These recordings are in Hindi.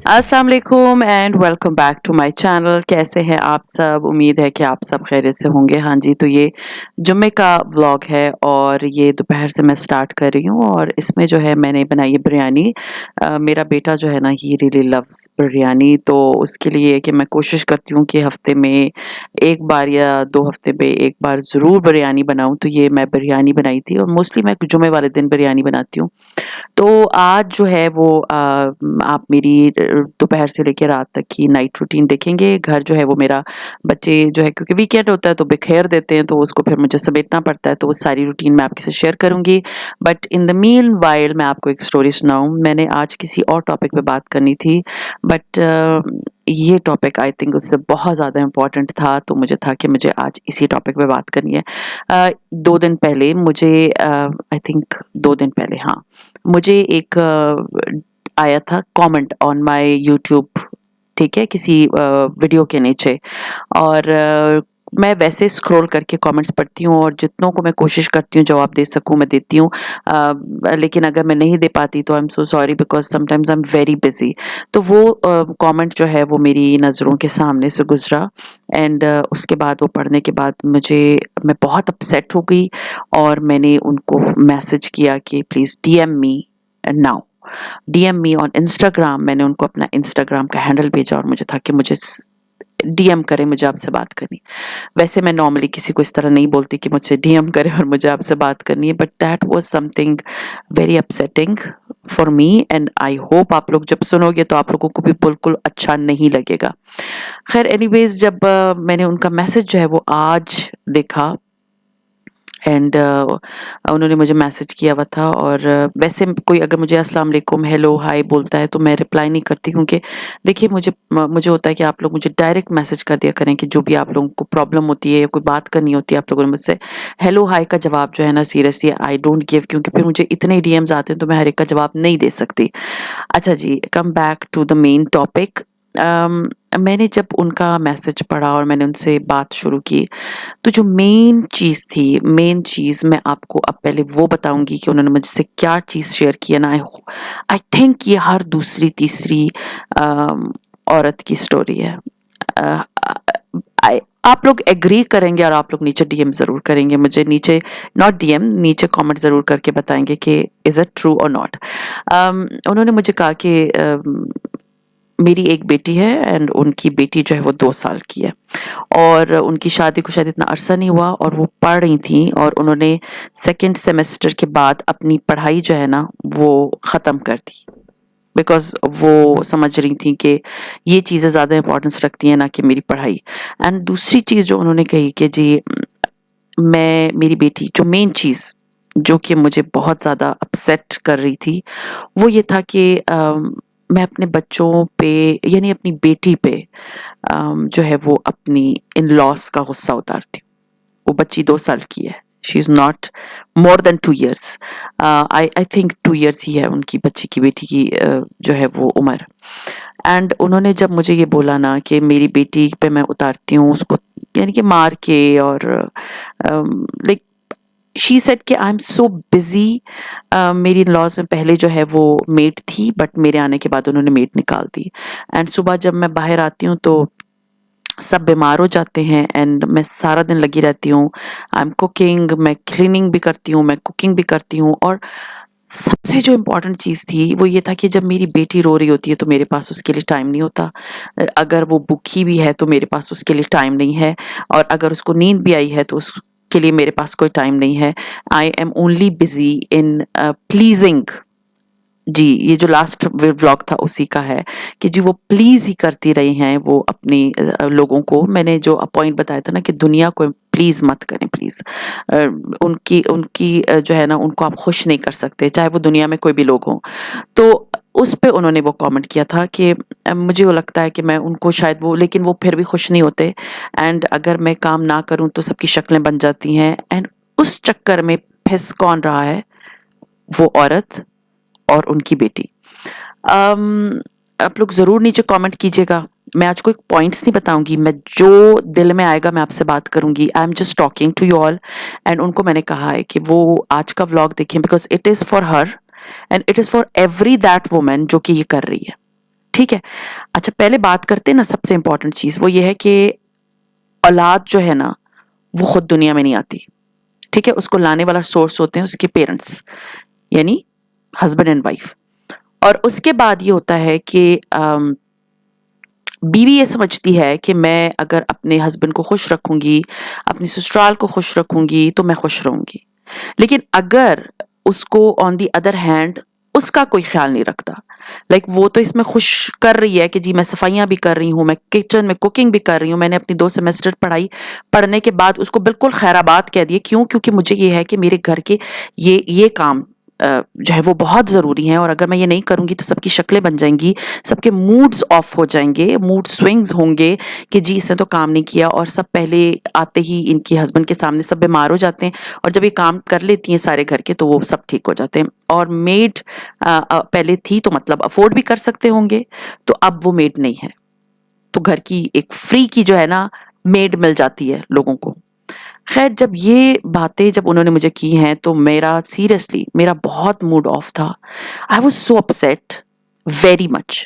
अस्सलाम वालेकुम and welcome back to my channel. कैसे हैं आप सब? उम्मीद है कि आप सब खैरियत से होंगे। हाँ जी, तो ये जुम्मे का व्लॉग है और ये दोपहर से मैं स्टार्ट कर रही हूँ और इसमें जो है मैंने बनाई है बिरयानी। मेरा बेटा जो है ना ही रियली लव्स बिरयानी, तो उसके लिए कि मैं कोशिश करती हूँ कि हफ्ते में 1 बार या 2 हफ्ते में 1 बार ज़रूर बिरयानी बनाऊँ। तो ये मैं बिरयानी बनाई थी और मोस्टली मैं जुम्मे वाले दिन बिरयानी बनाती हूँ। तो आज जो है वो आप मेरी दोपहर से लेके रात तक की नाइट रूटीन देखेंगे। घर जो है वो मेरा बच्चे जो है क्योंकि वीकेंड होता है तो बिखेर देते हैं, तो उसको फिर मुझे समेटना पड़ता है, तो वो सारी रूटीन मैं आपके साथ शेयर करूँगी। But in the mean while मैं आपको एक स्टोरी सुनाऊँ। मैंने आज किसी और टॉपिक पे बात करनी थी, बट ये टॉपिक आई थिंक उससे बहुत ज़्यादा इम्पोर्टेंट था, तो मुझे था कि मुझे आज इसी टॉपिक पे बात करनी है। 2 दिन पहले मुझे आई थिंक 2 दिन पहले, हाँ, मुझे एक आया था कमेंट ऑन माय यूट्यूब, ठीक है, किसी वीडियो के नीचे। और मैं वैसे स्क्रॉल करके कमेंट्स पढ़ती हूँ और जितनों को मैं कोशिश करती हूँ जवाब दे सकूँ मैं देती हूँ। लेकिन अगर मैं नहीं दे पाती तो I am so sorry because sometimes I am very busy. तो वो कमेंट जो है वो मेरी नज़रों के सामने से गुज़रा एंड उसके बाद वो पढ़ने के बाद मैं बहुत अपसेट हो गई और मैंने उनको मैसेज किया कि please DM me now, DM me on Instagram. मैंने उनको अपना इंस्टाग्राम का हैंडल भेजा और मुझे था कि मुझे डीएम करें, मुझे आपसे बात करनी। वैसे मैं नॉर्मली किसी को इस तरह नहीं बोलती कि मुझसे डीएम करे और मुझे आपसे बात करनी है, but that was something very upsetting for me and I hope आप लोग जब सुनोगे तो आप लोगों को भी बिल्कुल अच्छा नहीं लगेगा। खैर एनीवेज, जब मैंने उनका मैसेज जो है वो आज देखा एंड उन्होंने मुझे मैसेज किया हुआ था और वैसे कोई अगर मुझे अस्सलाम वालेकुम, हेलो, हाय बोलता है तो मैं रिप्लाई नहीं करती, क्योंकि देखिए मुझे होता है कि आप लोग मुझे डायरेक्ट मैसेज कर दिया करें कि जो भी आप लोगों को प्रॉब्लम होती है या कोई बात करनी होती है आप लोगों ने मुझसे। हेलो हाय का जवाब जो है ना, सीरियसली आई डोंट गिव, क्योंकि फिर मुझे इतने डीएम्स आते हैं तो मैं हर एक का जवाब नहीं दे सकती। अच्छा जी, come back to the main topic. मैंने जब उनका मैसेज पढ़ा और मैंने उनसे बात शुरू की, तो जो मेन चीज़ मैं आपको अब पहले वो बताऊँगी कि उन्होंने मुझसे क्या चीज़ शेयर की है ना। आई थिंक ये हर दूसरी तीसरी औरत की स्टोरी है। अ, आई आप लोग एग्री करेंगे और आप लोग नीचे डीएम ज़रूर करेंगे मुझे, नीचे नॉट डीएम, नीचे कमेंट ज़रूर करके बताएँगे कि इज़ इट ट्रू और नॉट। उन्होंने मुझे कहा कि मेरी एक बेटी है एंड उनकी बेटी जो है वो 2 साल की है और उनकी शादी को शायद इतना अरसा नहीं हुआ और वो पढ़ रही थी और उन्होंने सेकंड सेमेस्टर के बाद अपनी पढ़ाई जो है ना वो ख़त्म कर दी, बिकॉज़ वो समझ रही थी कि ये चीज़ें ज़्यादा इम्पोर्टेंस रखती हैं ना कि मेरी पढ़ाई। एंड दूसरी चीज़ जो उन्होंने कही कि जी, मैं मेरी बेटी जो मेन चीज़ जो कि मुझे बहुत ज़्यादा अपसेट कर रही थी, वो ये था कि मैं अपने बच्चों पे यानी अपनी बेटी पे जो है वो अपनी इन-लॉज़ का गुस्सा उतारती हूँ। वो बच्ची 2 साल की है। She is not more than 2 years. I think 2 years ही है उनकी बच्ची की बेटी की जो है वो उम्र। एंड उन्होंने जब मुझे ये बोला ना कि मेरी बेटी पे मैं उतारती हूँ उसको, यानी कि मार के और लाइक शी सेड कि आई एम सो बिज़ी। मेरी इन-लॉज़ में पहले जो है वो मेड थी, बट मेरे आने के बाद उन्होंने मेड निकाल दी। एंड सुबह जब मैं बाहर आती हूँ तो सब बीमार हो जाते हैं एंड मैं सारा दिन लगी रहती हूँ। आई एम कुकिंग, मैं क्लीनिंग भी करती हूँ, मैं कुकिंग भी करती हूँ और सबसे जो इम्पोर्टेंट चीज़ थी वो ये था कि जब मेरी बेटी रो रही होती है तो मेरे पास उसके लिए टाइम नहीं होता। अगर वो भूखी भी है तो मेरे पास उसके लिए टाइम नहीं है और अगर उसको नींद भी आई है तो उसके लिए मेरे पास कोई टाइम नहीं है। I am only busy in pleasing. जी, ये जो लास्ट व्लॉग था उसी का है कि जी वो प्लीज़ ही करती रही हैं वो अपनी लोगों को। मैंने जो पॉइंट बताया था ना कि दुनिया को प्लीज़ मत करें प्लीज़। उनकी उनकी जो है ना उनको आप खुश नहीं कर सकते, चाहे वो दुनिया में कोई भी लोग हों। तो उस पे उन्होंने वो कमेंट किया था कि मुझे वो लगता है कि मैं उनको शायद वो, लेकिन वो फिर भी खुश नहीं होते एंड अगर मैं काम ना करूँ तो सबकी शक्लें बन जाती हैं एंड उस चक्कर में फिस कौन रहा है? वो औरत और उनकी बेटी। आप लोग ज़रूर नीचे कमेंट कीजिएगा। मैं आज कोई पॉइंट्स नहीं बताऊँगी, मैं जो दिल में आएगा मैं आपसे बात करूँगी। I am just talking to you all and उनको मैंने कहा है कि वो आज का व्लॉग देखें because it is for her and it is for every that woman जो कि ये कर रही है। ठीक है। अच्छा, पहले बात करते हैं ना, सबसे इंपॉर्टेंट चीज वो ये है कि औलाद जो है ना वो खुद दुनिया में नहीं आती, ठीक है। उसको लाने वाला सोर्स होते हैं उसके पेरेंट्स, यानी हस्बैंड एंड वाइफ। और उसके बाद ये होता है कि बीवी ये समझती है कि मैं अगर अपने हस्बैंड को खुश रखूंगी, अपनी ससुराल को खुश रखूंगी तो मैं खुश रहूंगी। लेकिन अगर उसको ऑन दी अदर हैंड उसका कोई ख्याल नहीं रखता, लाइक वो तो इसमें खुश कर रही है कि जी मैं सफाइयां भी कर रही हूँ, मैं किचन में कुकिंग भी कर रही हूँ, मैंने अपनी 2 सेमेस्टर पढ़ाई, पढ़ने के बाद उसको बिल्कुल खैराबाद कह दिए, क्यों? क्योंकि मुझे ये है कि मेरे घर के ये काम जो है वो बहुत ज़रूरी है, और अगर मैं ये नहीं करूँगी तो सबकी शक्लें बन जाएंगी, सबके मूड्स ऑफ हो जाएंगे, मूड स्विंग्स होंगे कि जी इसने तो काम नहीं किया, और सब पहले आते ही इनके हस्बैंड के सामने सब बीमार हो जाते हैं, और जब ये काम कर लेती हैं सारे घर के तो वो सब ठीक हो जाते हैं। और मेड पहले थी तो मतलब अफोर्ड भी कर सकते होंगे, तो अब वो मेड नहीं है, तो घर की एक फ्री की जो है ना मेड मिल जाती है लोगों को। खैर, जब ये बातें जब उन्होंने मुझे की हैं तो मेरा सीरियसली मेरा बहुत मूड ऑफ था। I was so upset, very much.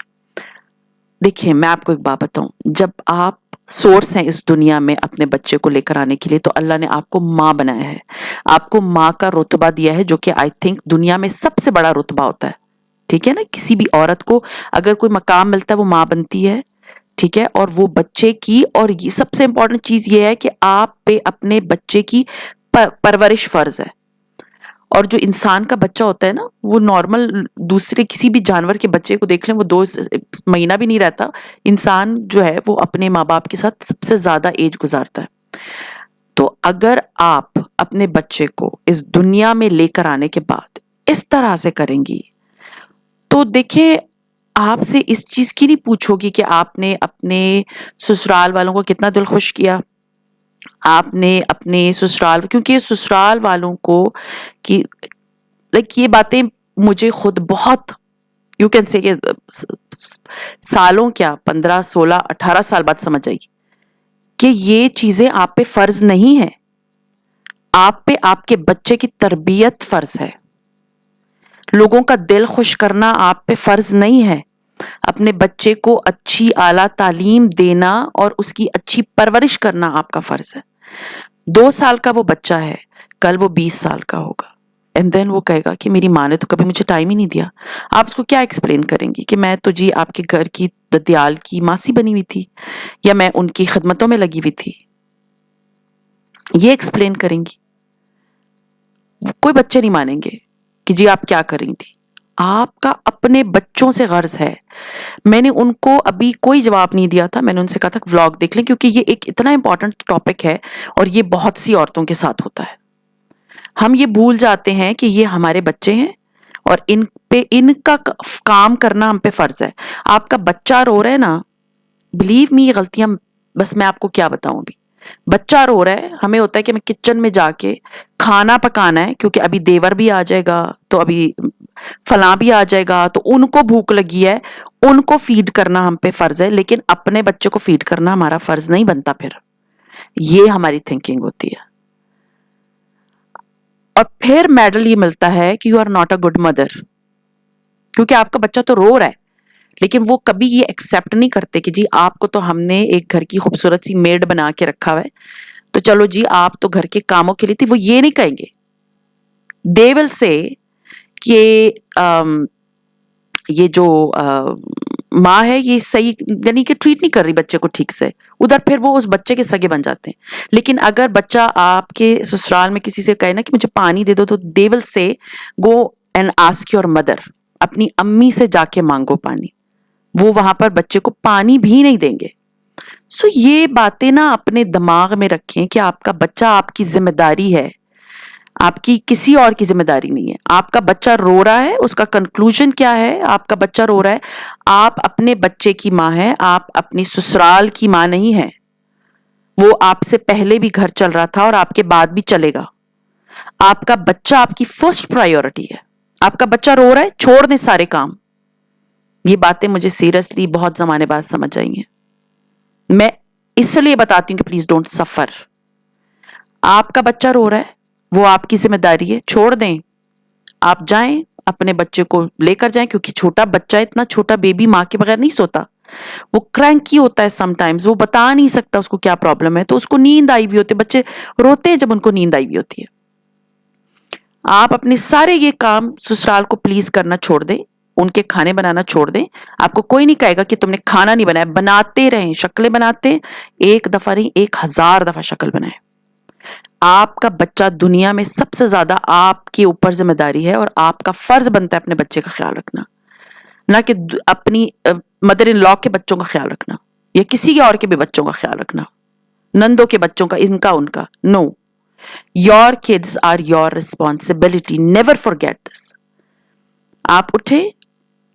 देखिए, मैं आपको एक बात बताऊं, जब आप सोर्स हैं इस दुनिया में अपने बच्चे को लेकर आने के लिए, तो अल्लाह ने आपको माँ बनाया है, आपको माँ का रुतबा दिया है, जो कि आई थिंक दुनिया में सबसे बड़ा रुतबा होता है, ठीक है ना। किसी भी औरत को अगर कोई मकाम मिलता है वो माँ बनती है, ठीक है। और वो बच्चे की, और ये सबसे इंपॉर्टेंट चीज ये है कि आप पे अपने बच्चे की परवरिश फर्ज है। और जो इंसान का बच्चा होता है ना, वो नॉर्मल दूसरे किसी भी जानवर के बच्चे को देख लें, वो 2 महीना भी नहीं रहता। इंसान जो है वो अपने माँ बाप के साथ सबसे ज्यादा एज गुजारता है। तो अगर आप अपने बच्चे को इस दुनिया में लेकर आने के बाद इस तरह से करेंगी, तो देखिए, आपसे इस चीज की नहीं पूछोगी कि आपने अपने ससुराल वालों को कितना दिल खुश किया, आपने अपने ससुराल, क्योंकि ससुराल वालों को कि लाइक ये बातें मुझे खुद बहुत, यू कैन से कि सालों क्या 15 16 18 साल बाद समझ आई कि ये चीजें आप पे फर्ज नहीं है, आप पे आपके बच्चे की तरबियत फर्ज है। लोगों का दिल खुश करना आप पे फर्ज नहीं है, अपने बच्चे को अच्छी आला तालीम देना और उसकी अच्छी परवरिश करना आपका फर्ज है। 2 साल का वो बच्चा है, कल वो 20 साल का होगा, एंड देन वो कहेगा कि मेरी माँ ने तो कभी मुझे टाइम ही नहीं दिया। आप उसको क्या एक्सप्लेन करेंगी कि मैं तो जी आपके घर की ददियाल की मासी बनी हुई थी, या मैं उनकी खिदमतों में लगी हुई थी? ये एक्सप्लेन करेंगी? कोई बच्चे नहीं मानेंगे कि जी आप क्या कर रही थी। आपका अपने बच्चों से गर्ज है। मैंने उनको अभी कोई जवाब नहीं दिया था, मैंने उनसे कहा था व्लॉग देख लें, क्योंकि ये एक इतना इंपॉर्टेंट टॉपिक है और ये बहुत सी औरतों के साथ होता है। हम ये भूल जाते हैं कि ये हमारे बच्चे हैं और इन पे इनका काम करना हम पे फर्ज है। आपका बच्चा रो रहा है ना, बिलीव मी, ये गलतियां बस मैं आपको क्या बताऊं। अभी बच्चा रो रहा है, हमें होता है कि हमें किचन में जाके खाना पकाना है, क्योंकि अभी देवर भी आ जाएगा, तो अभी फलां भी आ जाएगा, तो उनको भूख लगी है, उनको फीड करना हम पे फर्ज है, लेकिन अपने बच्चे को फीड करना हमारा फर्ज नहीं बनता। फिर ये हमारी थिंकिंग होती है, और फिर मेडल ये मिलता है कि you are not a good mother, क्योंकि आपका बच्चा तो रो रहा है, लेकिन वो कभी ये एक्सेप्ट नहीं करते कि जी आपको तो हमने एक घर की खूबसूरत सी मेड बना के रखा हुआ है, तो चलो जी आप तो घर के कामों के लिए थी। वो ये नहीं कहेंगे, दे विल से कि ये जो माँ है ये सही, यानी कि ट्रीट नहीं कर रही बच्चे को ठीक से, उधर फिर वो उस बच्चे के सगे बन जाते हैं। लेकिन अगर बच्चा आपके ससुराल में किसी से कहे ना कि मुझे पानी दे दो, तो they will say go and ask your mother, अपनी अम्मी से जाके मांगो पानी। वो वहां पर बच्चे को पानी भी नहीं देंगे। सो ये बातें ना अपने दिमाग में रखें कि आपका बच्चा आपकी जिम्मेदारी है, आपकी किसी और की जिम्मेदारी नहीं है। आपका बच्चा रो रहा है, उसका कंक्लूजन क्या है? आपका बच्चा रो रहा है, आप अपने बच्चे की माँ है, आप अपनी ससुराल की माँ नहीं है। वो आपसे पहले भी घर चल रहा था और आपके बाद भी चलेगा। आपका बच्चा आपकी फर्स्ट प्रायोरिटी है। आपका बच्चा रो रहा है, छोड़ दे सारे काम। ये बातें मुझे सीरियसली बहुत जमाने बाद समझ आई हैं। मैं इसलिए बताती हूँ कि प्लीज डोंट सफर। आपका बच्चा रो रहा है, वो आपकी जिम्मेदारी है, छोड़ दें। आप जाएं अपने बच्चे को लेकर जाएं, क्योंकि छोटा बच्चा, इतना छोटा बेबी माँ के बगैर नहीं सोता। वो क्रैंकी होता है समटाइम्स, वो बता नहीं सकता उसको क्या प्रॉब्लम है, तो उसको नींद आई हुई होती है, बच्चे रोते हैं जब उनको नींद आई हुई होती है। आप अपने सारे ये काम ससुराल को प्लीज करना छोड़ दें, उनके खाने बनाना छोड़ दें। आपको कोई नहीं कहेगा कि तुमने खाना नहीं बनाया, बनाते रहें, शक्लें बनाते, एक दफा नहीं 1000 दफा शक्ल बनाए। आपका बच्चा दुनिया में सबसे ज्यादा आपके ऊपर जिम्मेदारी है, और आपका फर्ज बनता है अपने बच्चे का ख्याल रखना, ना कि अपनी मदर इन लॉ के बच्चों का ख्याल रखना, या किसी और के भी बच्चों का ख्याल रखना, नंदों के बच्चों का, इनका उनका। No, your kids are your responsibility, never forget this. आप उठे,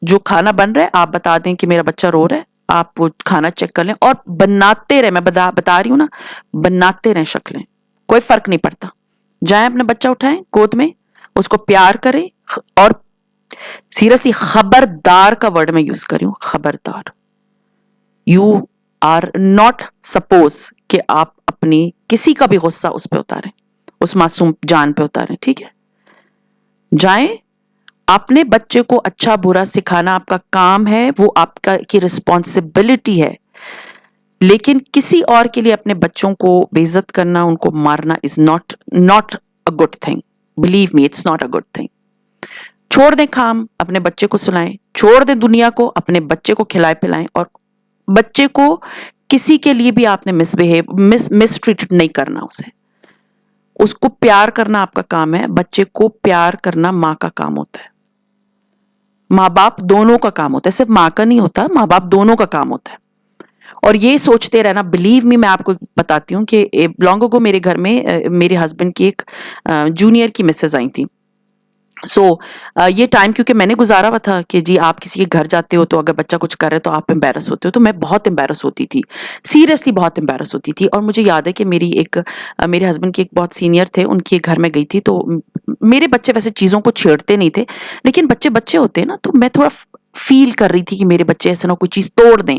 जो खाना बन रहा है आप बता दें कि मेरा बच्चा रो रहा है, आप वो खाना चेक कर लें और बनाते रहे। मैं बता रही हूं ना, बनाते रहें शक्लें, कोई फर्क नहीं पड़ता। जाएं अपना बच्चा उठाएं गोद में, उसको प्यार करें, और सीरियसली खबरदार का वर्ड मैं यूज कर रही हूं, खबरदार। यू आर नॉट सपोज कि आप अपनी किसी का भी गुस्सा उस पर उतारें, उस मासूम जान पे उतारें, ठीक है? जाएं, अपने बच्चे को अच्छा बुरा सिखाना आपका काम है, वो आपका की रिस्पॉन्सिबिलिटी है। लेकिन किसी और के लिए अपने बच्चों को बेइज्जत करना, उनको मारना is not a good thing. Believe me, it's not a good thing. छोड़ दें काम, अपने बच्चे को सुलाएं, छोड़ दें दुनिया को, अपने बच्चे को खिलाए पिलाएं, और बच्चे को किसी के लिए भी आपने मिसट्रीटेड नहीं करना। उसको प्यार करना आपका काम है। बच्चे को प्यार करना माँ का काम होता है, माँ बाप दोनों का काम होता है, सिर्फ माँ का नहीं होता, माँ बाप दोनों का काम होता है। और ये सोचते रहना, बिलीव मी, मैं आपको बताती हूँ कि लॉन्ग अगो मेरे घर में मेरे हस्बैंड की एक जूनियर की मिसेज आई थी। ये टाइम क्योंकि मैंने गुजारा हुआ था कि जी आप किसी के घर जाते हो तो अगर बच्चा कुछ कर रहे हो तो आप एम्बेरस होते हो, तो मैं बहुत एम्बेरस होती थी, सीरियसली बहुत एम्बेरस होती थी। और मुझे याद है कि मेरे हस्बैंड के एक बहुत सीनियर थे, उनके घर में गई थी, तो मेरे बच्चे वैसे चीज़ों को छेड़ते नहीं थे, लेकिन बच्चे बच्चे होते हैं ना, तो मैं थोड़ा फील कर रही थी कि मेरे बच्चे ऐसे ना कोई चीज़ तोड़ दें।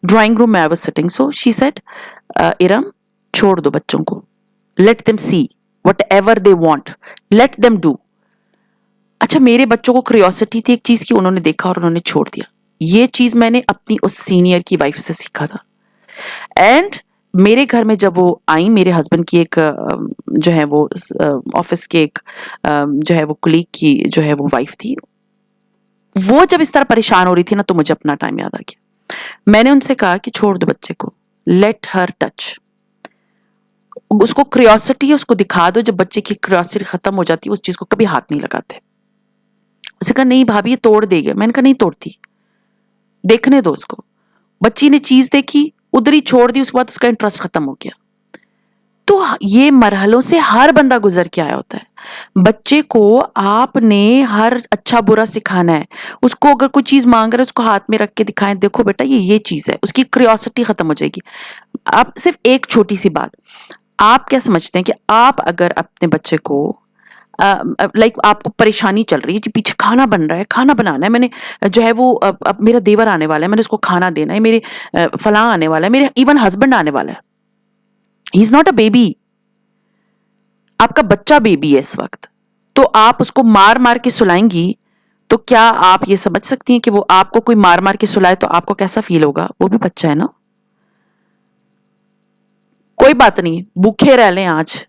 ड्राइंग रूम में I was sitting, so she said, Iram छोड़ दो बच्चों को, let them see what ever they want, let them do. अच्छा, मेरे बच्चों को क्यूरियोसिटी थी एक चीज की, उन्होंने देखा और उन्होंने छोड़ दिया। ये चीज मैंने अपनी उस सीनियर की वाइफ से सीखा था। एंड मेरे घर में जब वो आई, मेरे हस्बैंड की एक जो है वो ऑफिस के एक जो है वो कुलीग की जो है वो वाइफ थी, वो जब इस तरह परेशान हो रही थी ना, तो मुझे अपना टाइम याद आ गया। मैंने उनसे कहा कि छोड़ दो बच्चे को, लेट हर टच, उसको क्यूरियोसिटी है उसको दिखा दो। जब बच्चे की क्यूरियोसिटी खत्म हो जाती है, उस चीज को कभी हाथ नहीं लगाते। उसने कहा नहीं भाभी ये तोड़ देगी। मैंने कहा नहीं तोड़ती, देखने दो उसको। बच्ची ने चीज देखी, उधर ही छोड़ दी, उसके बाद उसका इंटरेस्ट खत्म हो गया। तो ये मरहलों से हर बंदा गुजर के आया होता है। बच्चे को आपने हर अच्छा बुरा सिखाना है। उसको अगर कोई चीज मांग रहा है, उसको हाथ में रख के दिखाएं, देखो बेटा ये चीज है, उसकी क्यूरियोसिटी खत्म हो जाएगी। आप सिर्फ एक छोटी सी बात, आप क्या समझते हैं कि आप अगर अपने बच्चे को आपको परेशानी चल रही है, जी पीछे खाना बन रहा है, खाना बनाना है, मैंने जो है वो अब मेरा देवर आने वाला है, मैंने उसको खाना देना है, मेरे फलां आने वाला है, मेरे इवन हस्बैंड आने वाला है, he is not a baby, आपका बच्चा बेबी है इस वक्त, तो आप उसको मार मार के सुलाएंगी, तो क्या आप ये समझ सकती हैं कि वो आपको कोई मार मार के सुलाए तो आपको कैसा फील होगा? वो भी बच्चा है ना। कोई बात नहीं, भूखे रह लें आज,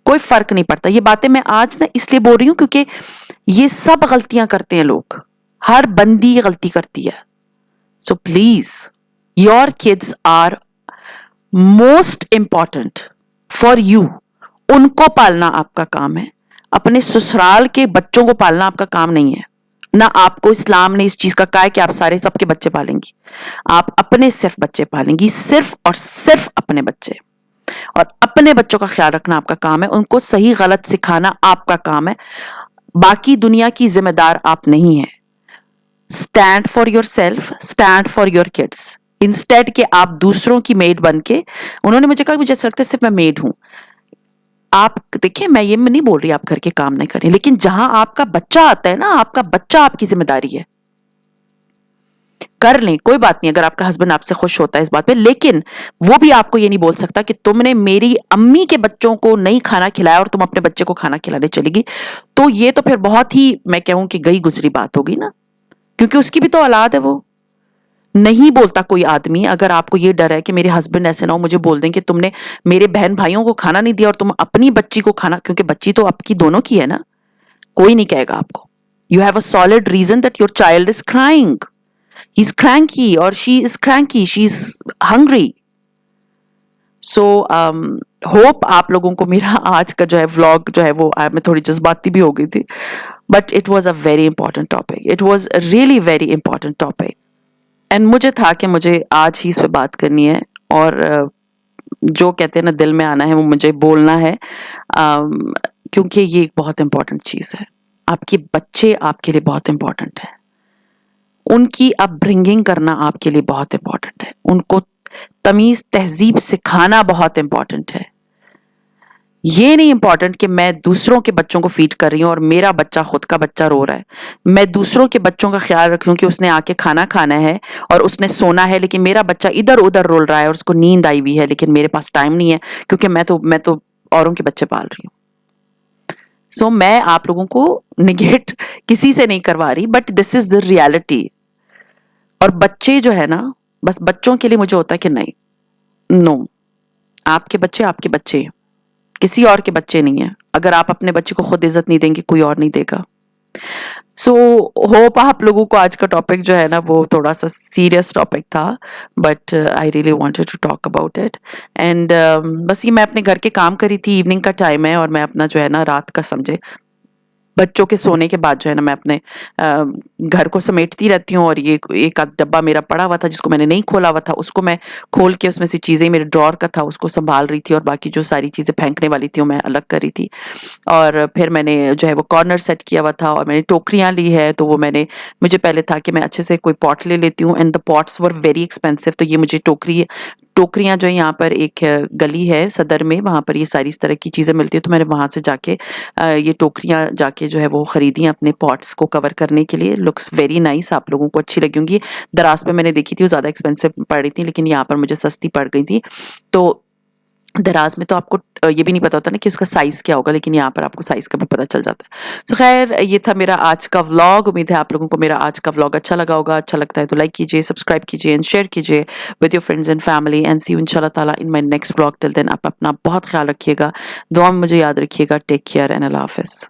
कोई फर्क नहीं पड़ता। ये बातें मैं आज ना इसलिए बोल रही हूं क्योंकि ये सब गलतियां करते हैं लोग, हर बंदी ये गलती करती है। So please, your kids are most important for you. उनको पालना आपका काम है, अपने ससुराल के बच्चों को पालना आपका काम नहीं है। ना आपको इस्लाम ने इस चीज का कहा है कि आप सारे सबके बच्चे पालेंगी, आप अपने सिर्फ बच्चे पालेंगी, सिर्फ और सिर्फ अपने बच्चे। और अपने बच्चों का ख्याल रखना आपका काम है, उनको सही गलत सिखाना आपका काम है, बाकी दुनिया की जिम्मेदार आप नहीं है। Stand for your self, stand for your kids, instead के आप दूसरों की मेड बन के। उन्होंने मुझे कहा मुझे ऐसा लगता है सिर्फ मैं मेड हूं। आप देखिए, मैं ये नहीं बोल रही आप घर के काम नहीं करें, लेकिन जहां आपका बच्चा आता है ना, आपका बच्चा आपकी जिम्मेदारी है। कर लें, कोई बात नहीं अगर आपका हस्बैंड आपसे खुश होता है इस बात पे, लेकिन वो भी आपको ये नहीं बोल सकता कि तुमने मेरी अम्मी के बच्चों को नहीं खाना खिलाया और तुम अपने बच्चे को खाना खिलाने चलेगी। तो ये तो फिर बहुत ही, मैं कहूं कि गई गुजरी बात होगी ना, क्योंकि उसकी भी तो औलाद है वो। नहीं बोलता कोई आदमी, अगर आपको ये डर है कि मेरे हस्बैंड ऐसे ना हो मुझे बोल दें कि तुमने मेरे बहन भाइयों को खाना नहीं दिया और तुम अपनी बच्ची को खाना, क्योंकि बच्ची तो आपकी दोनों की है ना, कोई नहीं कहेगा आपको। You have a solid reason that your child is crying, he is cranky और she is cranky, she is hungry. So hope आप लोगों को मेरा आज का जो है व्लॉग जो है वो मैं थोड़ी जज्बाती भी हो गई थी, but it was a very important topic, it was really very important topic. And मुझे था कि मुझे आज ही इस पे बात करनी है, और जो कहते हैं ना दिल में आना है वो मुझे बोलना है, क्योंकि ये एक बहुत इंपॉर्टेंट चीज है। आपके बच्चे आपके लिए बहुत इंपॉर्टेंट है, उनकी अपब्रिंगिंग करना आपके लिए बहुत इंपॉर्टेंट है, उनको तमीज तहजीब सिखाना बहुत इंपॉर्टेंट है। ये नहीं इंपॉर्टेंट कि मैं दूसरों के बच्चों को फीड कर रही हूँ और मेरा बच्चा, खुद का बच्चा रो रहा है, मैं दूसरों के बच्चों का ख्याल रख रही हूँ कि उसने आके खाना खाना है और उसने सोना है, लेकिन मेरा बच्चा इधर उधर रोल रहा है और उसको नींद आई हुई है, लेकिन मेरे पास टाइम नहीं है क्योंकि मैं तो औरों के बच्चे पाल रही हूँ। सो मैं आप लोगों को निगेट किसी से नहीं करवा रही, but this is the reality. और बच्चे जो है ना, बस बच्चों के लिए मुझे होता है कि नहीं, नो, आपके बच्चे किसी और के बच्चे नहीं है। अगर आप अपने बच्चे को खुद इज्जत नहीं देंगे, कोई और नहीं देगा। सो होप आप लोगों को आज का टॉपिक जो है ना वो थोड़ा सा सीरियस टॉपिक था, but I really wanted to talk about it. And बस ये मैं अपने घर के काम करी थी, इवनिंग का टाइम है और मैं अपना जो है ना रात का समझे बच्चों के सोने के बाद जो है ना मैं अपने घर को समेटती रहती हूँ, और ये एक आध डब्बा मेरा पड़ा हुआ था जिसको मैंने नहीं खोला हुआ था, उसको मैं खोल के उसमें से चीज़ें, मेरे ड्रॉर का था, उसको संभाल रही थी, और बाकी जो सारी चीज़ें फेंकने वाली थी वो मैं अलग कर रही थी। और फिर मैंने जो है वो कॉर्नर सेट किया हुआ था, और मैंने टोकरियाँ ली है, तो वो मुझे पहले था कि मैं अच्छे से कोई पॉट ले लेती हूँ, and the pots were very expensive. तो ये मुझे टोकरियाँ जो है, यहाँ पर एक गली है सदर में, वहाँ पर ये सारी इस तरह की चीज़ें मिलती है, तो मैंने वहाँ से जाके ये टोकरियाँ जाके जो है वो खरीदी अपने पॉट्स को कवर करने के लिए। लुक्स वेरी नाइस, आप लोगों को अच्छी लगी होंगी। दराज पे मैंने देखी थी, वो ज़्यादा एक्सपेंसिव पड़ रही थी, लेकिन यहाँ पर मुझे सस्ती पड़ गई थी। तो दराज में तो आपको ये भी नहीं पता होता ना कि उसका साइज़ क्या होगा, लेकिन यहाँ पर आपको साइज़ का भी पता चल जाता है। सो खैर, ये था मेरा आज का व्लॉग। उम्मीद है आप लोगों को मेरा आज का व्लॉग अच्छा लगा होगा। अच्छा लगता है तो लाइक कीजिए, सब्सक्राइब कीजिए एंड शेयर कीजिए with your friends and family, and see you इंशाल्लाह ताला in my next vlog. Till then आप अपना बहुत ख्याल रखिएगा, दुआ में मुझे याद रखिएगा। टेक केयर एंड अल्लाह हाफ़िज़।